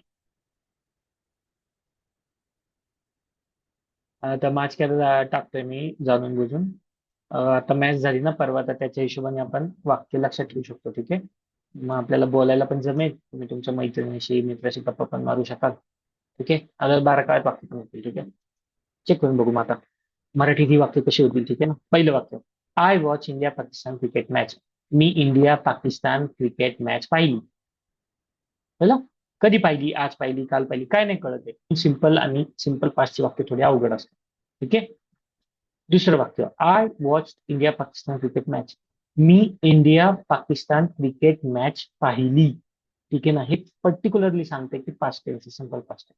तर मॅच करायला टाकतोय मी जाणून बुजून. आता मॅच झाली ना परवा, तर त्याच्या हिशोबाने आपण वाक्य लक्षात ठेवू शकतो. ठीक आहे. मग आपल्याला बोलायला पण जमेल, तुम्ही तुमच्या मैत्रिणीशी मित्राशी गप्पा पण मारू शकाल. ठीक आहे. आता 12 काळात वाक्य पण होतील. ठीक आहे. चेक करून बघू मग आता मराठीत ही वाक्य कशी होतील. ठीक आहे ना. पहिलं वाक्य, I watch India Pakistan cricket match. मी इंडिया पाकिस्तान क्रिकेट मॅच पाहिली. कळलं. कधी पाहिली, आज पाहिली, काल पाहिली, काय नाही कळत आहे. सिंपल आणि सिंपल पास्टची वाक्य थोडी अवघड असतात. ठीक आहे. दुसरं वाक्य, I watch India Pakistan cricket match. मी इंडिया पाकिस्तान क्रिकेट मॅच पाहिली. ठीक आहे ना. हे पर्टिक्युलरली सांगते की past tense, simple past.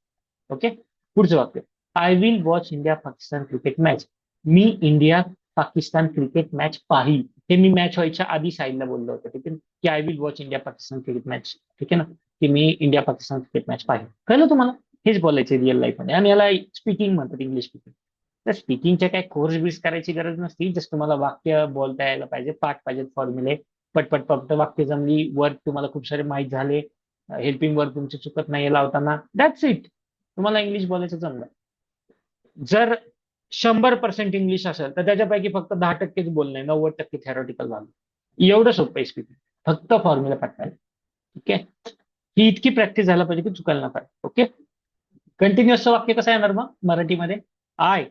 Okay. पुढचं वाक्य, I will watch India Pakistan cricket match. मी इंडिया पाकिस्तान क्रिकेट मॅच पाहिली. हे मी मॅच व्हायच्या आधी साईडला बोललो होतो. ठीक आहे. की I will watch India Pakistan cricket match. ठीक आहे ना. की मी इंडिया पाकिस्तान क्रिकेट मॅच पाहिली. कळलं तुम्हाला. हेच बोलायचं रिअल लाईफ मध्ये, आणि याला स्पीकिंग म्हणतात, इंग्लिश स्पीकिंग. तर स्पीकिंगच्या काय कोर्स बिर्स करायची गरज नसती, जस्ट तुम्हाला वाक्य बोलता यायला पाहिजे, पाठ पाहिजेत फॉर्म्युले, पटपट फक्त वाक्य जमली, वर्क तुम्हाला खूप सारे माहीत झाले, हेल्पिंग वर्क तुमचे चुकत नाही लावताना, दॅट्स इट. तुम्हाला इंग्लिश बोलायचं जमलं. जर 100% इंग्लिश असेल तर त्याच्यापैकी फक्त 10%च बोलणं आहे, 90% थेरॉटिकल झालं. एवढं सोपं आहे स्पीकिंग, फक्त फॉर्म्युला पाठायला. ठीक आहे. ही इतकी प्रॅक्टिस झाला पाहिजे की चुकायला नका. ओके. कंटिन्युअसचं वाक्य कसं येणार मग मराठीमध्ये, आय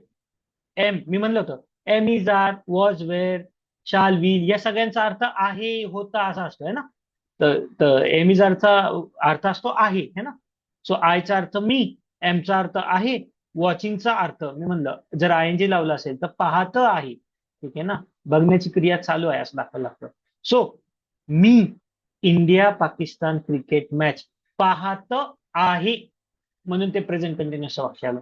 एम, मी म्हणलं होतं am is are, was were, shall will, या सगळ्यांचा अर्थ आहे, होता, असा असतोय ना. तर एमिजारचा अर्थ असतो आहे है ना. सो आयचा अर्थ मी, एमचा अर्थ आहे, वॉचिंगचा अर्थ मी म्हणलं जर आय एन जी लावला असेल तर पाहत आहे. ठीक आहे ना, बघण्याची क्रिया चालू आहे असं दाखवायला लागतं. सो मी इंडिया पाकिस्तान क्रिकेट मॅच पाहत आहे, म्हणून ते प्रेझेंट कंटिन्युअस वाक्य आलं.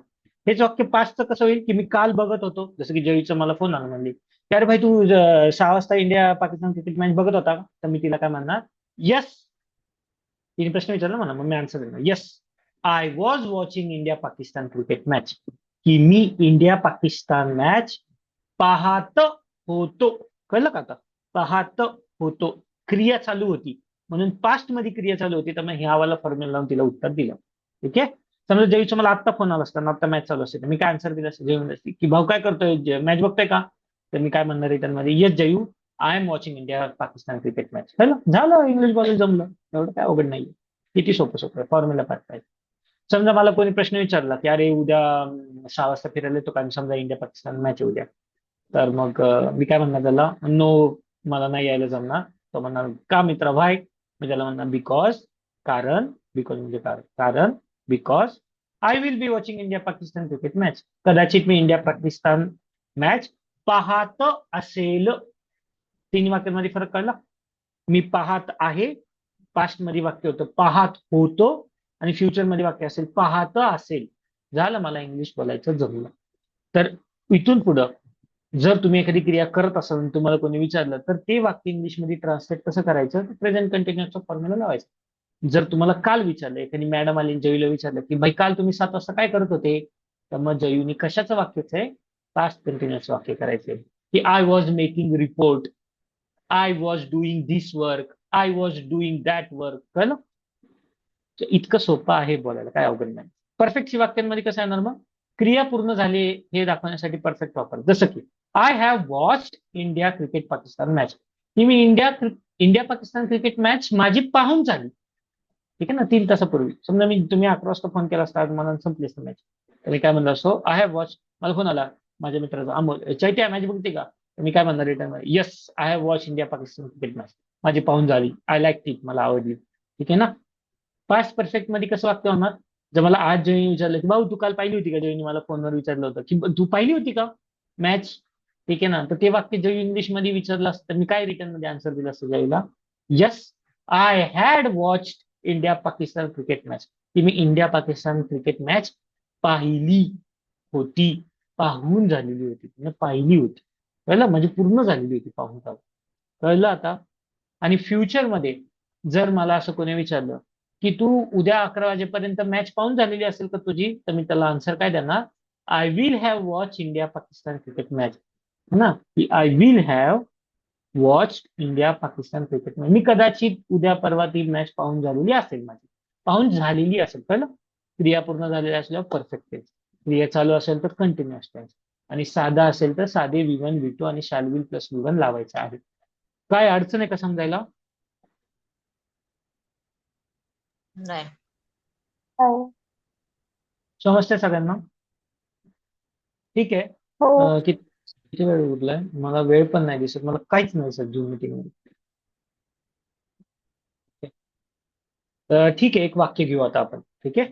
हेच वाक्य पास्टचं कसं होईल की मी काल बघत होतो, जसं की जयीचा मला फोन आला म्हणली की अरे भाई तू 6 वाजता इंडिया पाकिस्तान क्रिकेट मॅच बघत होता का, तर मी तिला काय म्हणणार, येस. तिने प्रश्न विचारला मला, मग मी आन्सर देणार yes, I was watching India Pakistan cricket match. की मी इंडिया पाकिस्तान मॅच पाहत होतो. कळलं का आता, पाहत होतो, क्रिया चालू होती म्हणून पास्ट मध्ये क्रिया चालू होती, तर मग ह्या वाला फॉर्म्युला लावून तिला उत्तर दिलं. ठीक आहे. समजा जयूचा मला आत्ता फोन आला असता, आता मॅच चालू असते, तर मी काय आन्सर दिलं असतं, जयू म्हणत असती की भाऊ काय करतोय, मॅच बघतोय का, तर मी काय म्हणणार रिटर्न मध्ये, yes Jayu, I am watching India Pakistan cricket match. झालं, इंग्लिश बॉल जमलं. एवढं काय अवघड नाहीये, किती सोपं सोपं फॉर्म्युला पाठ. समजा मला कोणी प्रश्न विचारला की अरे उद्या 6 वाजता फिरायला येतो का, आणि समजा इंडिया पाकिस्तान मॅच आहे उद्या, तर मग मी काय म्हणणार त्याला, नो, मला नाही यायला जमणार. तो म्हणणार का मित्रा व्हाय, मी त्याला म्हणणार बिकॉज, कारण, बिकॉज म्हणजे कारण because I will be watching India Pakistan cricket match. कदाचित मी इंडिया पाकिस्तान मॅच पाहत असेल. तीन वाक्यांमध्ये फरक कळला. मी पाहत आहे, पास्ट मध्ये वाक्य होतं पाहत होतो, आणि फ्युचर मध्ये वाक्य असेल पाहत असेल. झालं, मला इंग्लिश बोलायचं जमलं. तर इथून पुढं जर तुम्ही एखादी क्रिया करत असाल आणि तुम्हाला कोणी विचारलं, तर ते वाक्य इंग्लिशमध्ये ट्रान्सलेट कसं करायचं, प्रेझेंट कंटिन्युअसचा फॉर्म्युला लावायचा. जर तुम्हाला काल विचारलं, एखादी मॅडम आली जयूला विचारलं की भाई काल तुम्ही 7 वाजता काय करत होते, तर मग जयूनी कशाचं वाक्यच आहे, पास्ट कंटिन्युअस वाक्य करायचे की I was making report, I was doing this work, I was doing that work. कळलं. तर इतकं सोपं आहे बोलायला, काय अवघड नाही. परफेक्ट वाक्यांमध्ये कसं येणार मग, क्रिया पूर्ण झाली हे दाखवण्यासाठी परफेक्ट वापर. जसं की I have watched India cricket Pakistan match, he me India Pakistan cricket match माझी पाहून झाली. ठीक आहे ना, 3 तासापूर्वी. समजा तुम्ही 11 वाजता फोन केला असता, मला संपली असतं मॅच, तर मी काय म्हणलं असतो, आय हॅव वॉच, मला फोन आला माझ्या मित्राचा अमोल, चैत्या मॅच बघते का, तर मी काय म्हणणार return, yes I have watch India Pakistan cricket match, माझी पाहून झाली, आय लाईक इट, मला आवडली. ठीक आहे ना. पास्ट परफेक्ट मध्ये कसं वाक्य होणार, जर मला आज जयनी विचारलं की भाऊ तू काल पाहिली होती का, जयनी मला फोनवर विचारलं होतं की तू पाहिली होती का मॅच. ठीक आहे ना, तर ते वाक्य जय इंग्लिश मध्ये विचारलं असतं, तर मी काय रिटर्न मध्ये आन्सर दिलं असतं जयला, yes I had watch India Pakistan cricket match, की मी इंडिया पाकिस्तान क्रिकेट मॅच पाहिली होती, पाहून झालेली होती, म्हणजे पाहिली होती. कळलं, म्हणजे पूर्ण झालेली होती पाहून झालं. कळलं आता. आणि फ्युचरमध्ये जर मला असं कोणी विचारलं की तू उद्या 11 वाजेपर्यंत मॅच पाहून झालेली असेल का तुझी, तर मी त्याला आन्सर काय देणार, I will have watch India Pakistan cricket match. ना, की I will have watch India Pakistan cricket match, मी कदाचित उद्या परवा ती मॅच पाहून झालेली असेल माझी, पाहून झालेली असेल. कळलं. क्रिया पूर्ण झालेली असल्यावर परफेक्ट टेन्स, क्रिया चालू असेल तर कंटिन्युअस टेन्स, आणि साधा असेल तर साधे V1 V2 आणि शाल विल प्लस V1 लावायचं आहे. काय अडचण आहे का समजायला. नाही. हो. समजतंय सगळ्यांना. ठीक आहे. हो. किती वेळ उरलाय, मला वेळ पण नाही दिसत, मला काहीच नाही दिसत झूम मीटिंग मध्ये. ठीक आहे, एक वाक्य घेऊ आता आपण. ठीक आहे,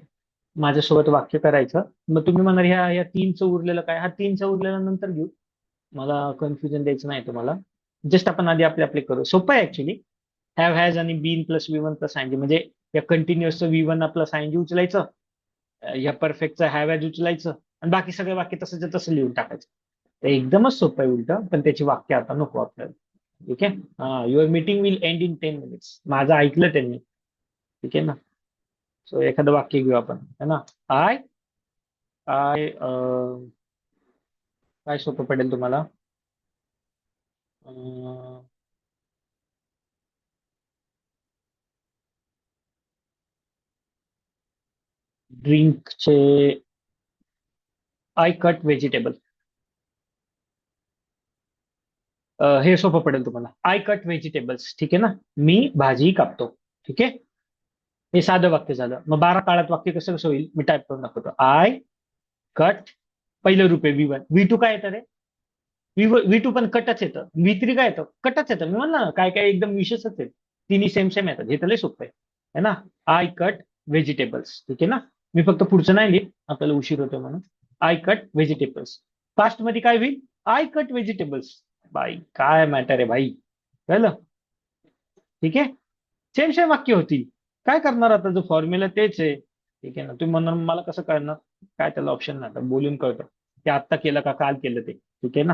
माझ्यासोबत वाक्य करायचं. मग तुम्ही म्हणणार ह्या 3चं उरलेलं काय, हा 3चं उरलेलं नंतर घेऊ, मला कन्फ्युजन द्यायचं नाही तुम्हाला. जस्ट आपण आधी आपले आपले करू, सोपं आहे ऍक्च्युली. हॅव हॅज आणि बीन प्लस V1 प्लस आयनजी, म्हणजे या कंटिन्युअसचं V1 प्लस आयनजी उचलायचं, या परफेक्टचं हॅव हॅज उचलायचं, आणि बाकी सगळे वाक्य तसंच तसं लिहून टाकायचं. तर एकदमच सोपं आहे उलट, पण त्याची वाक्य आता नको आपल्याला. ठीक आहे. Your meeting will and in 10 minutes, माझं ऐकलं त्यांनी. ठीक आहे ना. सो एखादं वाक्य घेऊ आपण, है ना. आय आय काय सोपं पडेल तुम्हाला, ड्रिंकचे, आय कट व्हेजिटेबल. हे सोपं पडेल तुम्हाला, आय कट व्हेजिटेबल्स. ठीक आहे ना, मी भाजी कापतो. ठीक आहे. हे साधं वाक्य झालं. मग 12 काळात वाक्य कसं कसं होईल, मी टाईप करून दाखवतो. आय कट, पहिलं रूप आहे V1, V2 काय येतं रे, V2 पण कटच येतं, V3 काय येतं, कटच येतं. मी म्हणलं ना, काय काय एकदम विशेषच आहे. तिन्ही सेम सेम येतात. हे तर लय सोपं आहे ना. I cut vegetables. ठीक आहे ना. मी फक्त पुढचं नाही लिहित, आपल्याला उशीर होतो म्हणून. I cut vegetables. पास्ट मध्ये काय होईल? I cut vegetables. बाई काय मॅटर आहे भाई. कळलं? ठीक आहे. सेम सेम वाक्य होतील. काय करणार आता, जो फॉर्म्युला तेच आहे. ठीक आहे ना. तुम्ही म्हणणार मला कसं कळणार? काय त्याला ऑप्शन नाही, आता बोलून कळतं ते आत्ता केलं का काल केलं ते. ठीक आहे ना.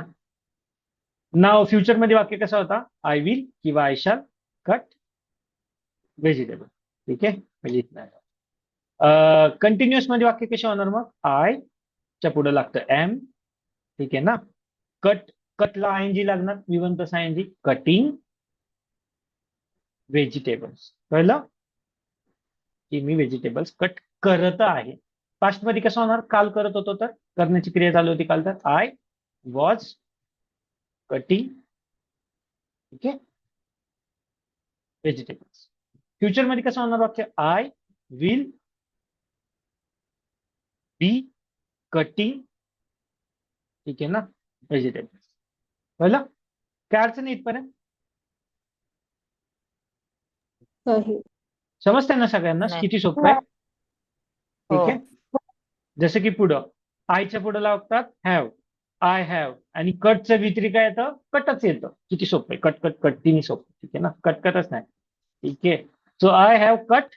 नाव फ्युचर मध्ये वाक्य कसा होता? आय विल किंवा आय शॅल कट व्हेजिटेबल. ठीक आहे. म्हणजे कंटिन्युअस मध्ये वाक्य कसे होणार मग? आय च्या पुढे लागतं एम. ठीक आहे ना. कट, कटला आयएनजी लागणार, विवंत आयएनजी. Cutting vegetables. कळलं की मी व्हेजिटेबल्स कट करत आहे. पास्ट मध्ये कसं होणार? काल करत होतो तर करण्याची क्रिया चालू होती काल, तर आय वॉज कटिंग. ठीक आहे. व्हेजिटेबल्स. फ्युचर मध्ये कसं होणार वाक्य? I will be cutting. ठीक आहे ना. व्हेजिटेबल्स. कळलं? काय अडचण आहे इथपर्यंत? सही. समजतंय ना सगळ्यांना नाही. किती सोपं आहे? हो. ठीक आहे. जसं की पुढं आयच्या पुढे लागतात हॅव. I have. आणि कटचं वितरी काय येतं? कटच येतं. किती सोपं आहे. कट कट कट तिन्ही सोपं. ठीक आहे ना. कट कटच नाही. ठीक आहे. So I have cut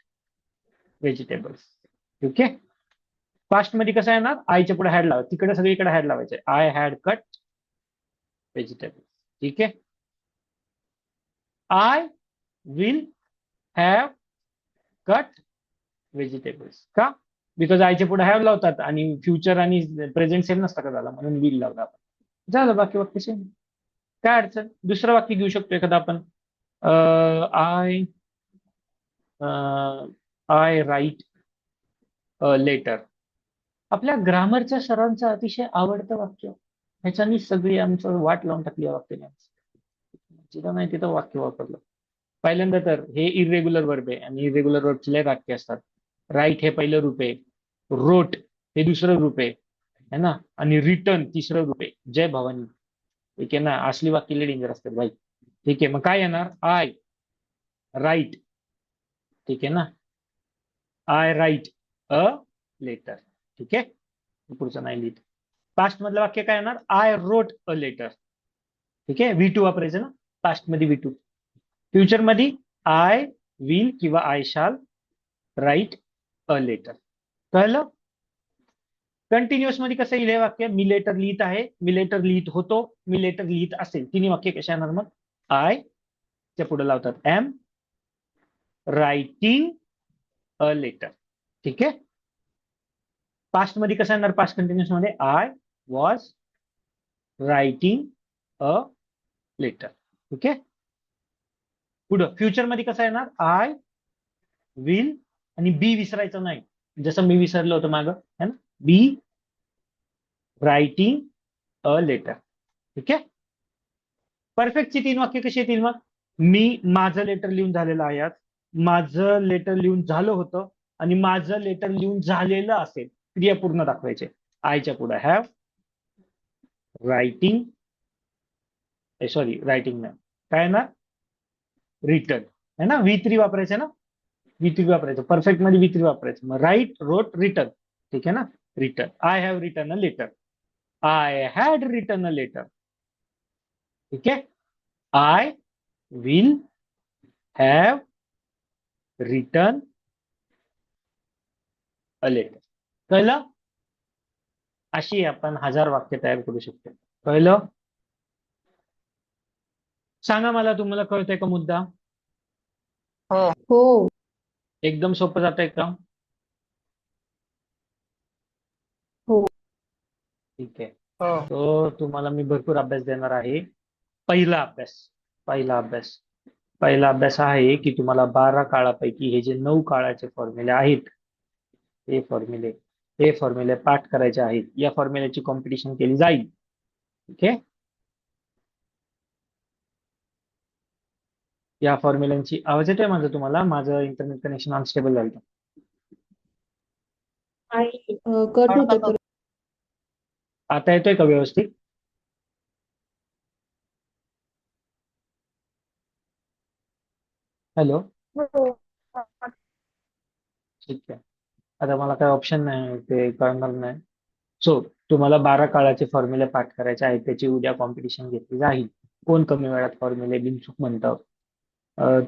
vegetables. ठीक आहे. पास्ट मध्ये कसं येणार? आयच्या पुढे हॅड लावायचं. तिकडे सगळीकडे हॅड लावायचे. I had cut vegetables. ठीक आहे. I will have cut vegetables. का? बिकॉज आयच्या पुढे हॅव लावतात आणि फ्युचर आणि प्रेझेंट सेम नसतं का झाला, म्हणून विल लावला आपण. झालं बाकी वाक्य सेम. काय अडचण? दुसरं वाक्य घेऊ शकतो एखादं आपण. I I write letter. आपल्या ग्रामरच्या सरांचं अतिशय आवडतं वाक्य. ह्याच्यानी सगळी आमचं वाट लावून टाकली या वाक्याने. जिथं नाही तिथं वाक्य वापरलं. पहिल्यांदा तर हे इरेग्युलर वर्ब आहे आणि इरेग्युलर वर्बचे लय वाक्य असतात. राईट हे पहिलं रूप आहे. रोट हे दुसरं रूप आहे. है ना. आणि रिटर्न तिसरं रूप आहे. जय भवानी. ठीक आहे ना. असली वाक्य लय डेंजर असतात भाई. ठीक आहे. मग काय येणार? I write. ठीक आहे ना. I write a letter. ठीक आहे. पुढचं नाही लिहित. पास्ट मधलं वाक्य काय येणार? I wrote a letter. ठीक आहे. V2 वापरायचं ना पास्ट मध्ये. V2. फ्युचर मध्ये आय विल किंवा आय शाल राईट अ लेटर. कळलं? कंटिन्युअस मध्ये कसं येईल हे वाक्य? मी लेटर लिहित आहे, मी लेटर लिहित होतो, मी लेटर लिहित असेल. तिन्ही वाक्य कशा येणार मग? आय च्या पुढे लावतात एम रायटिंग अ लेटर. ठीक आहे. पास्ट मध्ये कसं येणार? पास्ट कंटिन्युअस मध्ये I was writing a letter. ठीक आहे. पुढं फ्युचर मध्ये कसं येणार? आय विल आणि बी विसरायचं नाही, जसं मी विसरलो होतो मागं, है ना. बी रायटिंग अ लेटर. ठीक आहे. परफेक्टची तीन वाक्य कशी येतील मग? मी माझं लेटर लिहून झालेलं आहे आज, माझं लेटर लिहून झालं होतं आणि माझं लेटर लिहून झालेलं असेल. क्रिया पूर्ण दाखवायचे. आयच्या पुढे हॅव, रायटिंग, सॉरी रायटिंग नाही, काय ना, रिटर्न. है ना. V3 वापरायचं ना. V3 वापरायचं. परफेक्ट मध्ये V3 वापरायचं. मग राईट रोट रिटर्न. ठीक आहे ना. Return. I have return a letter. I had return a letter. ठीक आहे. I will have return a letter. कळलं? अशी आपण 1000 वाक्य तयार करू शकतो. कळलं? सांगा मला, तुम्हाला कळतंय का मुद्दा? हो. हो. एकदम सोपं जात आहे का? हो. ठीक आहे. हो. तो तुम्हाला मी भरपूर अभ्यास देणार आहे. पहिला अभ्यास. पहिला अभ्यास. पहिला अभ्यास हा आहे की तुम्हाला 12 काळापैकी हे जे 9 काळाचे फॉर्म्युले आहेत, हे फॉर्म्युले पाठ करायचे आहेत. या फॉर्म्युल्याची कॉम्पिटिशन केली जाईल. ठीक आहे. या फॉर्म्युल्यांची आवाज येतोय माझा तुम्हाला? माझं इंटरनेट कनेक्शन अनस्टेबल झालं. आणि कट होते परत. आता येतोय का व्यवस्थित? हॅलो. हो. ठीक आहे. आता मला काही ऑप्शन नाही ते कळणार नाही. सो तुम्हाला 12 काळाचे फॉर्म्युले पाठ करायचे आहेत. त्याची उद्या कॉम्पिटिशन घेतली जाईल. कोण कमी वेळात फॉर्म्युले बिनचूक म्हणतं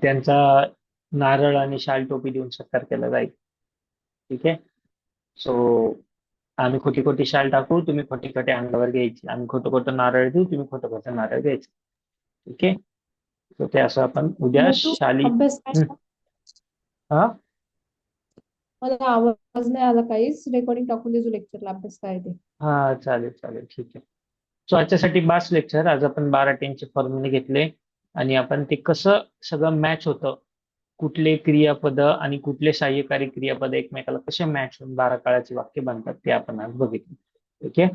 त्यांचा नारळ आणि शाल टोपी देऊन सत्कार केला जाईल. ठीक आहे. सो आम्ही खोटी खोटी शाल टाकू, तुम्ही खोटी खोटी अंगावर घ्यायची. आम्ही खोटं खोटं नारळ देऊ, तुम्ही खोटं खोटं नारळ घ्यायचं. ठीक आहे. तर ते असं आपण उद्या मोठू शाली. अभ्यास काय? हा. मला आवाज नाही आला काहीच. रेकॉर्डिंग टाकून देजो लेक्चरला अभ्यास काय ते. हा चालेल चालेल ठीक आहे. सो आजच्यासाठी बास लेक्चर. आज आपण 12 फॉर्म्युले घेतले आणि आपण ते कसं सगळं मॅच होतं, कुठले क्रियापद आणि कुठले सहाय्यकारी क्रियापद एकमेकाला कसे मॅच होऊन 12 काळाची वाक्य बनतात ते आपण आज बघितलं. ठीक आहे.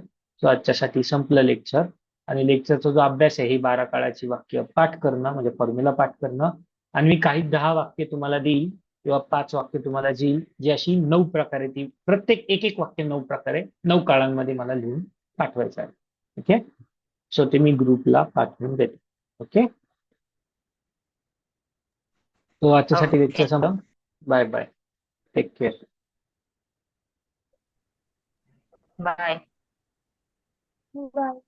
सो आजच्यासाठी संपलं लेक्चर. आणि लेक्चरचा जो अभ्यास आहे ही 12 काळाची वाक्य पाठ करणं म्हणजे फॉर्म्युला पाठ करणं. आणि मी काही 10 वाक्य तुम्हाला देईल किंवा 5 वाक्य तुम्हाला देईल जी अशी 9 प्रकारे ती प्रत्येक एक वाक्य 9 प्रकारे 9 काळांमध्ये मला लिहून पाठवायचं आहे. ओके. सो ते मी ग्रुपला पाठवून देतो. ओके. तो आजच्यासाठी ओके. लेक्चर संपलं. Bye bye. Take care. Bye. Bye.